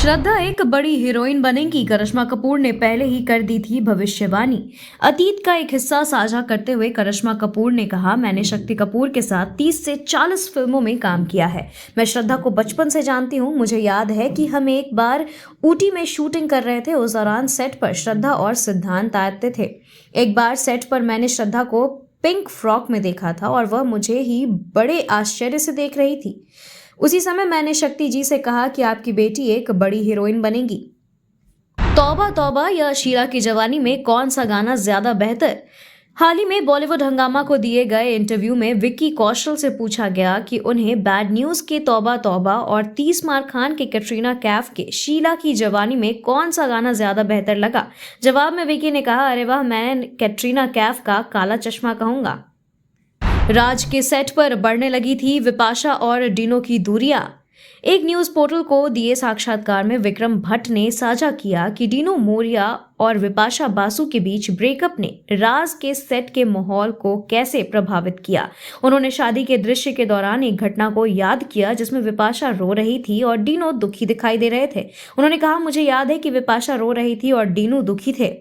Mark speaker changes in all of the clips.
Speaker 1: श्रद्धा एक बड़ी हीरोइन बनेगी, करिश्मा कपूर ने पहले ही कर दी थी भविष्यवाणी। अतीत का एक हिस्सा साझा करते हुए करिश्मा कपूर ने कहा, मैंने शक्ति कपूर के साथ 30 से 40 फिल्मों में काम किया है। मैं श्रद्धा को बचपन से जानती हूँ। मुझे याद है कि हम एक बार ऊटी में शूटिंग कर रहे थे। उस दौरान सेट पर श्रद्धा और सिद्धांत आते थे। एक बार सेट पर मैंने श्रद्धा को पिंक फ्रॉक में देखा था और वह मुझे ही बड़े आश्चर्य से देख रही थी। उसी समय मैंने शक्ति जी से कहा कि आपकी बेटी एक बड़ी हीरोइन बनेगी। तौबा तौबा या शीला की जवानी में कौन सा गाना ज्यादा बेहतर? हाल ही में बॉलीवुड हंगामा को दिए गए इंटरव्यू में विक्की कौशल से पूछा गया कि उन्हें बैड न्यूज के तौबा तौबा और 30 मार खान के कैटरीना कैफ के शीला की जवानी में कौन सा गाना ज्यादा बेहतर लगा। जवाब में विक्की ने कहा, अरे वाह, मैं कैटरीना कैफ का काला चश्मा कहूंगा। राज के सेट पर बढ़ने लगी थी विपाशा और डिनो की दूरियां। एक न्यूज पोर्टल को दिए साक्षात्कार में विक्रम भट्ट ने साझा किया कि डिनो मोरिया और विपाशा बासु के बीच ब्रेकअप ने राज के सेट के माहौल को कैसे प्रभावित किया। उन्होंने शादी के दृश्य के दौरान एक घटना को याद किया जिसमें विपाशा रो रही थी और डिनो दुखी दिखाई दे रहे थे। उन्होंने कहा, मुझे याद है कि विपाशा रो रही थी और डिनो दुखी थे।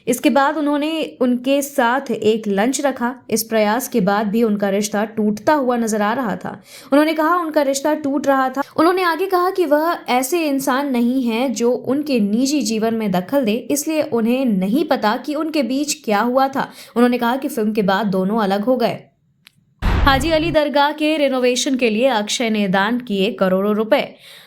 Speaker 1: इसके बाद उन्होंने उनके साथ एक लंच रखा। इस प्रयास के बाद भी उनका रिश्ता टूटता हुआ नजर आ रहा था। उन्होंने कहा, उनका रिश्ता टूट रहा था। उन्होंने आगे कहा कि वह ऐसे इंसान नहीं है जो उनके निजी जीवन में दखल दे, इसलिए उन्हें नहीं पता कि उनके बीच क्या हुआ था। उन्होंने कहा कि फिल्म के बाद दोनों अलग हो गए। हाजी अली दरगाह के रिनोवेशन के लिए अक्षय ने दान किए करोड़ों रुपए।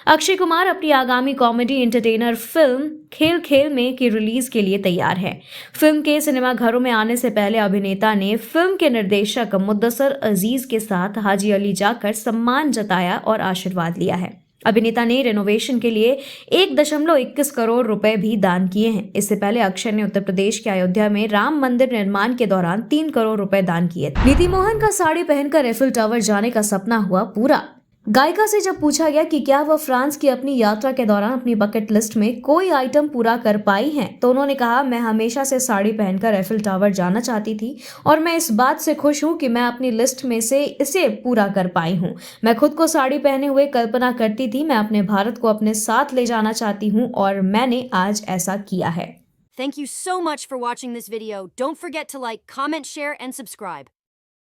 Speaker 1: अक्षय कुमार अपनी आगामी कॉमेडी एंटरटेनर फिल्म खेल खेल में की रिलीज के लिए तैयार है। फिल्म के सिनेमाघरों में आने से पहले अभिनेता ने फिल्म के निर्देशक मुद्दसर अजीज के साथ हाजी अली जाकर सम्मान जताया और आशीर्वाद लिया है। अभिनेता ने रेनोवेशन के लिए 1.21 करोड़ रुपए भी दान किए हैं। इससे पहले अक्षय ने उत्तर प्रदेश के अयोध्या में राम मंदिर निर्माण के दौरान 3 करोड़ रुपए दान किए। नीति मोहन का साड़ी पहनकर एफिल टावर जाने का सपना हुआ पूरा। गायिका से जब पूछा गया कि क्या वह फ्रांस की अपनी यात्रा के दौरान अपनी बकेट लिस्ट में कोई आइटम पूरा कर पाई हैं, तो उन्होंने कहा, मैं हमेशा से साड़ी पहनकर एफिल टावर जाना चाहती थी और मैं इस बात से खुश हूं कि मैं अपनी लिस्ट में से इसे पूरा कर पाई हूं। मैं खुद को साड़ी पहने हुए कल्पना करती थी। मैं अपने भारत को अपने साथ ले जाना चाहती हूं और मैंने आज ऐसा किया है।
Speaker 2: Thank you so much for watching this video. Don't forget to like, comment, share, and subscribe.